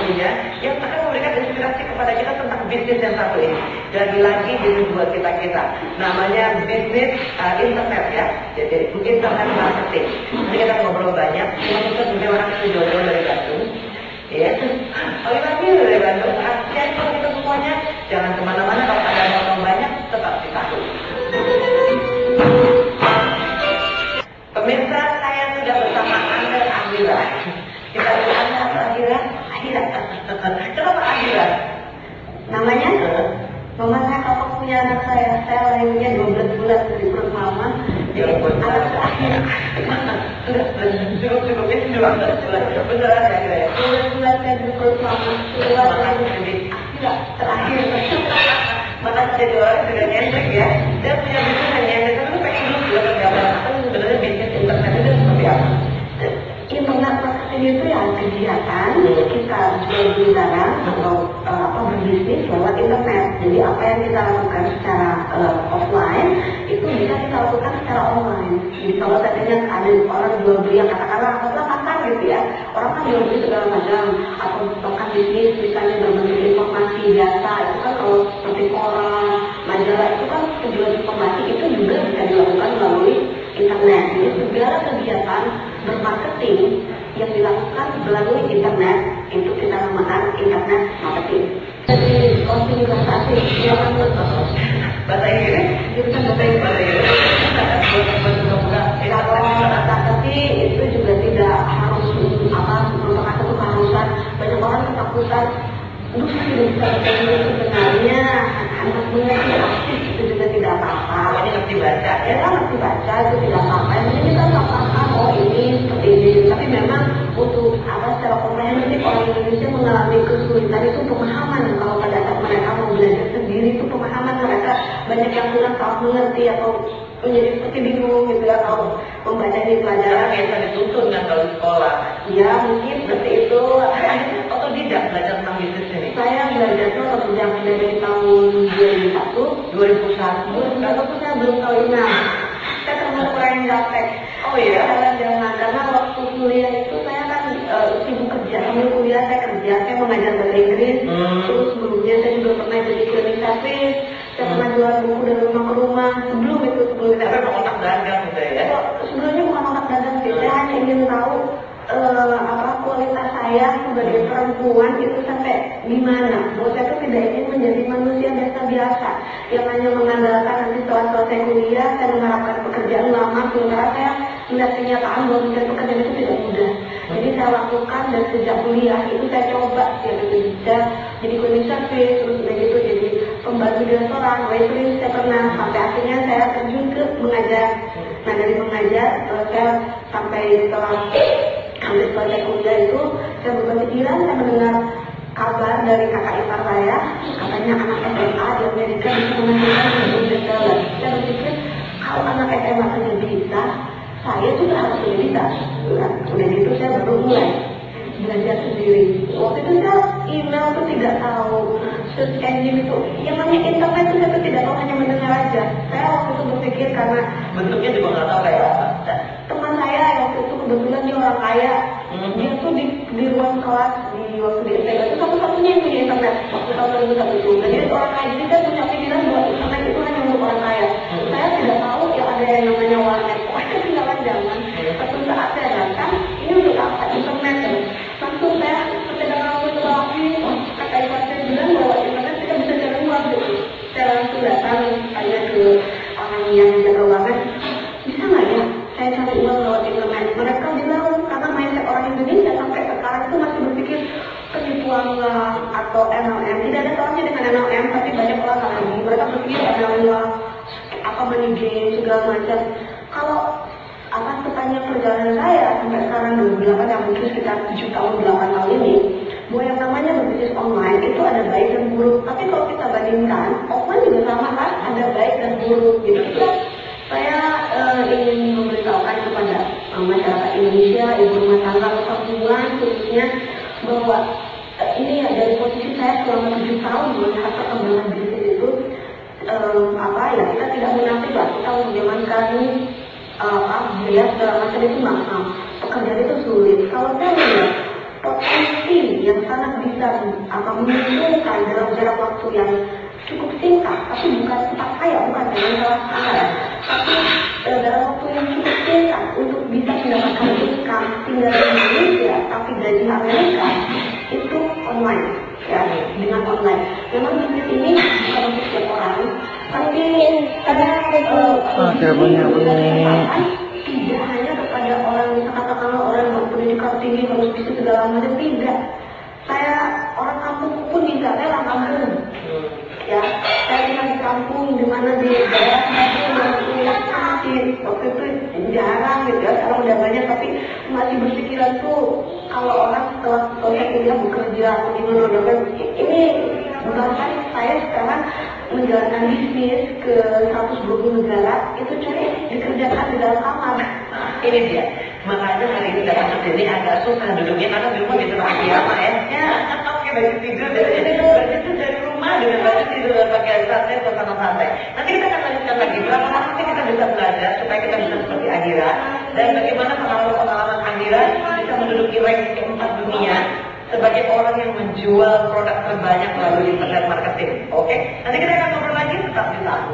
tentunya yang akan memberikan inspirasi kepada kita tentang bisnis yang satu ini. Lagi-lagi jadi buat kita namanya bisnis internet ya, jadi internet marketing. Nanti kita ngobrol banyak. Terima kasih jodoh dari Bandung. Ya, lagi dari Bandung. Sekian kalau kita semuanya, jangan kemana-mana. Kalau ada ngomong banyak, tetap di tahu. Pemirsa, saya sudah bersama Anda Ahira. Kita lihat Ahira. Kenapa Ahira? Namanya mama saya kalau punya anak saya lahirnya 12 bulan di perut mama. Ya, anak terakhir. Cukup ini 12 bulan. Beneran ya kira ya? 12 bulan saya di perut mama. Terakhir. Makanya jadi orang juga nyentrik ya. Dia punya bisnis yang nyentrik, tapi pengen dulu juga gambar. Apa sebenarnya bisnis internet itu seperti apa? Internet marketing itu yang kegiatan kita jual barang atau berbisnis lewat internet. Jadi apa yang kita lakukan secara offline itu bisa kita lakukan secara online. Jadi kalau tadinya ada orang jual beli yang katakanlah pasar gitu ya, orang kan jual beli segala macam atau bahkan bisnis misalnya berbentuk informasi biasa itu kan kalau seperti koran, majalah itu kan penjualan informasi itu juga bisa dilakukan melalui internet. Jadi segala kegiatan bermarketing yang dilakukan melalui internet itu kita namakan internet marketing. Jadi closing bahasa asing, silakan bahasa Inggris, jurusan bahasa Inggris. Tapi itu juga tidak harus merupakan satu keharusan. Banyak orang ketakutan. Saya tidak bisa bahasa Inggris sebenarnya. Anak mengerti aktif itu juga tidak apa-apa. Ini ngerti baca, ya kan ngerti baca itu tidak apa-apa. Yang penting kita paham oh ini seperti ini. Tapi memang untuk secara komprehensif orang Indonesia mengalami kesulitan itu pemahaman. Kalau pada saat mereka mau belajar sendiri itu pemahaman mereka banyak yang kurang salah mengerti atau menjadi seperti bingung gitu ya kalau membaca di pelajaran biasa dituntun kan kalau di sekolah. Ya mungkin seperti itu. Otodidak belajar tentang bisnis ini. Saya belajar itu sejak dari tahun 2001 saya belum tahu email. Saya termasuk orang yang gaptek. Oh iya? Jangan, karena waktu kuliah itu saya kan sibuk kerja. Sambil kuliah saya kerja, saya mengajar bahasa Inggris. Terus sebelumnya saya juga pernah jadi cleaning service. Saya pernah jual buku dari rumah ke rumah. Sebelum saya memang otak dagang gitu ya? Sebelumnya bukan otak dagang sih. Saya hanya ingin tahu kualitas saya sebagai perempuan itu sampai gimana. Bahwa saya itu tidak ingin menjadi manusia biasa yang hanya mengandalkan nanti setelah selesai kuliah saya mengharapkan pekerjaan lama, sementara saya melihat kenyataan bahwa mencari pekerjaan itu tidak mudah. Jadi saya lakukan dan sejak kuliah itu saya coba ya bisa jadi cleaning service, terus begitu jadi pembantu di restoran, waitress saya pernah, sampai akhirnya saya terjun ke mengajar. Nah dari mengajar saya sampai setelah selesai kuliah itu saya berubah pikiran, saya mendengar kabar dari kakak ipar saya, katanya anak SMA di Amerika bisa menghasilkan $1 million. Saya berpikir kalau anak SMA saja bisa, saya juga harus bisa. Udah gitu saya baru mulai belajar sendiri. Waktu itu saya email tuh tidak tahu, search engine itu, yang namanya internet itu saya tuh tidak tahu, hanya mendengar aja. Saya waktu itu berpikir karena bentuknya juga nggak tahu kayak apa. Teman saya waktu itu kebetulan dia orang kaya, dia tuh di ruang kelas waktu di STB itu satu-satunya yang punya internet waktu tahun 2001 itu. Jadi orang kaya, jadi saya punya pikiran bahwa internet itu hanya untuk orang kaya. Saya tidak tahu ya ada yang namanya warnet. Pokoknya tinggalan zaman. Satu saat saya datang, ini untuk apa internet kan? Langsung saya sedang ngomong lagi, kata ibu saya bilang bahwa internet kita bisa cari uang gitu. Saya langsung datang tanya ke orang yang jaga uangnya, bisa nggak ya saya cari uang lewat internet? Mereka bilang karena mindset orang Indonesia sampai sekarang itu masih berpikir penipuan lah atau MLM. Tidak ada salahnya dengan MLM, tapi banyak orang lagi mereka berpikir MLM lah, money game segala macam. Kalau sepanjang perjalanan saya sampai sekarang 2008 yang mungkin sekitar 7 tahun 8 tahun ini, bahwa yang namanya berbisnis online itu ada baik dan buruk. Tapi kalau kita bandingkan, offline juga sama kan, ada baik dan buruk. Jadi saya ingin memberitahukan kepada masyarakat Indonesia, ibu rumah tangga atau perempuan khususnya bahwa ini dari posisi saya selama 7 tahun melihat perkembangan bisnis itu kita tidak munafik lah, kita menjamankan biaya segala macam itu mahal, pekerjaan itu sulit. Kalau saya lihat potensi yang sangat bisa menguntungkan dalam jarak waktu yang cukup singkat, tapi bukan cepat kaya, bukan dengan salah salah, tapi dalam waktu yang cukup singkat untuk bisa mendapatkan income tinggal di Indonesia tapi gaji Amerika itu online, ya, dengan online. Memang bisnis ini bukan untuk setiap orang, tapi kadang tidak hanya kepada orang, katakanlah orang yang berpendidikan tinggi harus bisa segala macam, tidak. Saya orang kampung pun bisa, saya orang kampung. Ya, saya tinggal di kampung, di mana di daerah masih waktu itu jarang gitu ya, sekarang udah banyak, tapi masih berpikiran tuh kalau orang setelah selesai kuliah bekerja atau gimana, ini bahkan saya sekarang menjalankan bisnis ke 120 negara, itu cari dikerjakan di dalam kamar. Ini dia, makanya hari ini datang ke sini agak susah duduknya karena di rumah bisa pakai piyama ya. Ya, oke, baju tidur dari rumah dengan baju tidur dan pakai santai bersama santai. Nanti kita akan lanjutkan lagi berapa lama kita bisa belajar supaya kita bisa seperti Adira dan bagaimana pengalaman Adira bisa menduduki rank keempat dunia sebagai orang yang menjual produk terbanyak melalui internet marketing. Oke, nanti kita akan ngobrol lagi, tetap di sana.